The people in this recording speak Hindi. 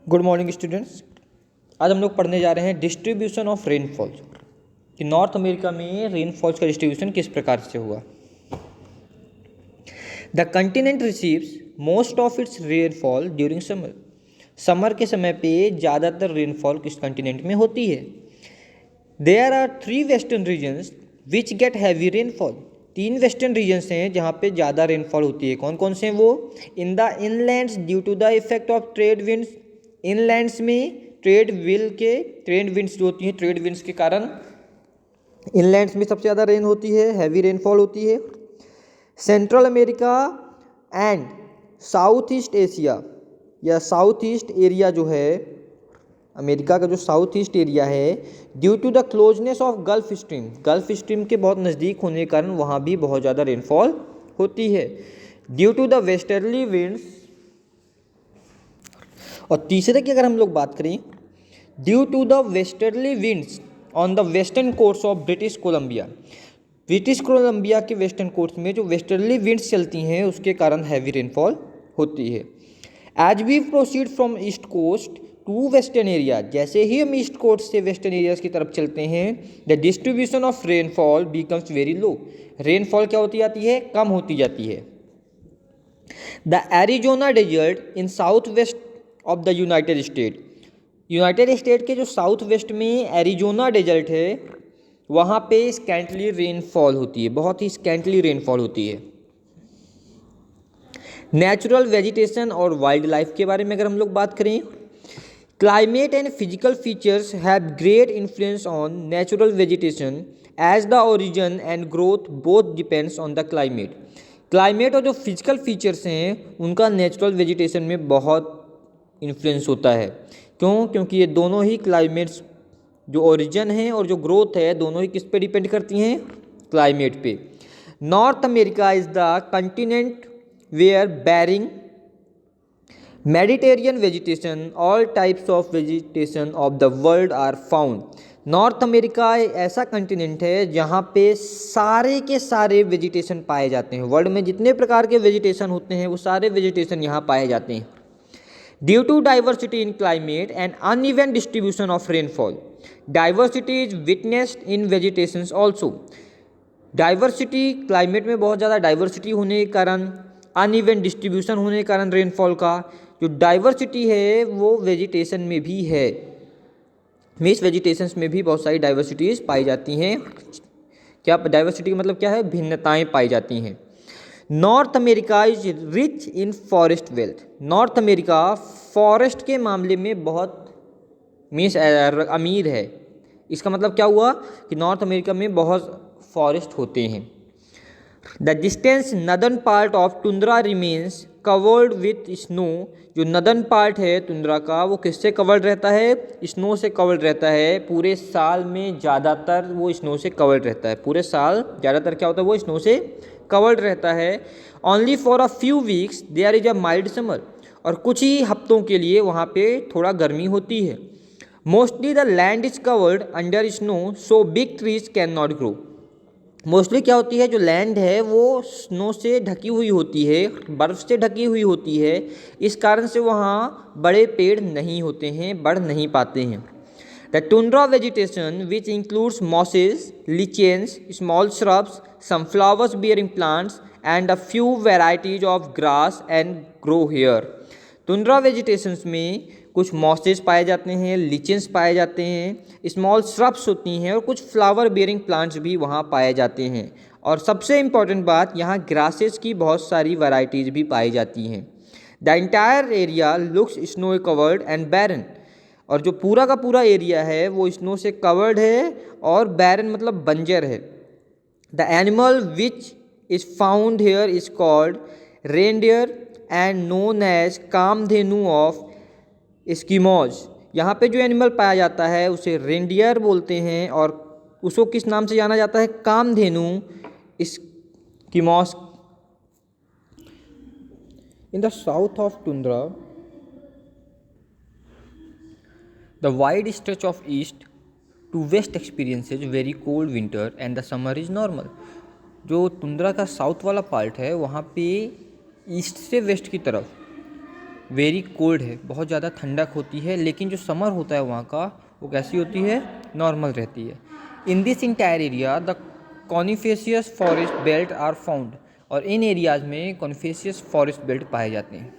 Good morning students. आज हम लोग पढ़ने जा रहे हैं डिस्ट्रीब्यूशन ऑफ रेनफॉल कि नॉर्थ अमेरिका में रेनफॉल्स का डिस्ट्रीब्यूशन किस प्रकार से हुआ। The continent receives most of its rainfall during summer. Summer के समय पे ज़्यादातर रेनफॉल किस कंटिनेंट में होती है। There are 3 western regions which get heavy rainfall. 3 western regions हैं जहाँ पे ज़्यादा रेनफॉल होती है। कौन कौन से हैं वो? In the inlands due to the effect of trade winds. Inlands में ट्रेड विंड्स जो होती हैं, ट्रेड विंड्स के कारण इनलैंड्स में सबसे ज़्यादा रेन होती है, हैवी रेनफॉल होती है। Central America and south east Asia या साउथ ईस्ट एरिया जो है, अमेरिका का जो साउथ ईस्ट एरिया है, due to the closeness of Gulf Stream के बहुत नज़दीक होने के कारण वहाँ भी बहुत ज़्यादा रेनफॉल होती है। Due to the westerly winds, और तीसरे की अगर हम लोग बात करें, due to the westerly winds on the western course of British Columbia. British Columbia के वेस्टर्न कोर्स में जो वेस्टर्ली विंड्स चलती हैं उसके कारण हैवी रेनफॉल होती है। As we proceed from east coast to western area, जैसे ही हम ईस्ट कोस्ट से वेस्टर्न एरियाज की तरफ चलते हैं, the distribution of rainfall becomes very low. Rainfall क्या होती जाती है? कम होती जाती है। The Arizona desert in south west of the United State के जो साउथ वेस्ट में एरिजोना डेजर्ट है, वहाँ पे स्कैंटली रेनफॉल होती है, बहुत ही स्कैंटली रेनफॉल होती है। नेचुरल वेजिटेशन और वाइल्ड लाइफ के बारे में अगर हम लोग बात करें, climate and physical features have great influence on natural vegetation as the origin and growth both depends on the climate और जो फिजिकल फीचर्स हैं उनका नेचुरल वेजिटेशन में बहुत इन्फ्लुएंस होता है। क्यों? क्योंकि ये दोनों ही क्लाइमेट्स, जो ओरिजिन है और जो ग्रोथ है, दोनों ही किस पे डिपेंड करती हैं? क्लाइमेट पे। North America is the continent where bearing Mediterranean vegetation, all types of vegetation of the world are found. North America ऐसा कंटिनेंट है जहाँ पे सारे के सारे वेजिटेशन पाए जाते हैं। वर्ल्ड में जितने प्रकार के वेजिटेशन होते हैं वो सारे वेजिटेशन यहाँ पाए जाते हैं। Due to diversity in climate and uneven distribution of rainfall, diversity is witnessed in vegetations also. Diversity, climate में बहुत ज़्यादा डाइवर्सिटी होने के कारण, अनइवन डिस्ट्रीब्यूशन होने के कारण रेनफॉल का जो डाइवर्सिटी है वो वेजिटेशन में भी है। मीन्स वेजिटेशंस में भी बहुत सारी डाइवर्सिटीज़ पाई जाती हैं। क्या डाइवर्सिटी का मतलब क्या है? भिन्नताएं पाई जाती हैं। North America is rich in forest wealth. North America forest के मामले में बहुत अमीर है। इसका मतलब क्या हुआ कि नॉर्थ अमेरिका में बहुत फॉरेस्ट होते हैं। The distance northern part of tundra remains covered with snow. जो नदर्न पार्ट है टुंड्रा का, वो किससे कवर्ड रहता है? स्नो से कवर्ड रहता है। पूरे साल में ज़्यादातर वो स्नो से कवर्ड रहता है। पूरे साल ज़्यादातर क्या होता है? वो स्नो से कवर्ड रहता है। Only for a few weeks there is a mild summer. और कुछ ही हफ्तों के लिए वहाँ पे थोड़ा गर्मी होती है। Mostly the land is covered under snow so big trees can not grow. Mostly क्या होती है? जो लैंड है वो स्नो से ढकी हुई होती है, बर्फ़ से ढकी हुई होती है। इस कारण से वहाँ बड़े पेड़ नहीं होते हैं, बढ़ नहीं पाते हैं। The tundra vegetation, which includes mosses, lichens, small shrubs, some flowers-bearing plants, and a few varieties of grass and grow here. Tundra vegetations में कुछ मॉसेस पाए जाते हैं, लिचेंस पाए जाते हैं, स्मॉल श्रब्स होती हैं और कुछ फ्लावर बेयरिंग प्लांट्स भी वहाँ पाए जाते हैं। और सबसे इम्पॉर्टेंट बात, यहाँ ग्रासेस की बहुत सारी वैरायटीज़ भी पाई जाती हैं। The entire area looks snow covered and barren. और जो पूरा का पूरा एरिया है वो स्नो से कवर्ड है और बैरन मतलब बंजर है। The animal which is found here is called reindeer and known as Kamdhenu of Eskimos. यहाँ पे जो एनिमल पाया जाता है उसे रेनडियर बोलते हैं और उसको किस नाम से जाना जाता है? Kamdhenu Eskimos. In the south of tundra the wide stretch of east to west experiences very cold winter and the summer is normal. जो टुंड्रा का साउथ वाला पार्ट है वहाँ पे ईस्ट से वेस्ट की तरफ वेरी कोल्ड है, बहुत ज़्यादा ठंडक होती है, लेकिन जो समर होता है वहाँ का वो कैसी होती है, नॉर्मल रहती है। In this entire area the coniferous forest belt are found, और इन एरियाज़ में कॉनिफेशियस फॉरेस्ट बेल्ट पाए जाते हैं।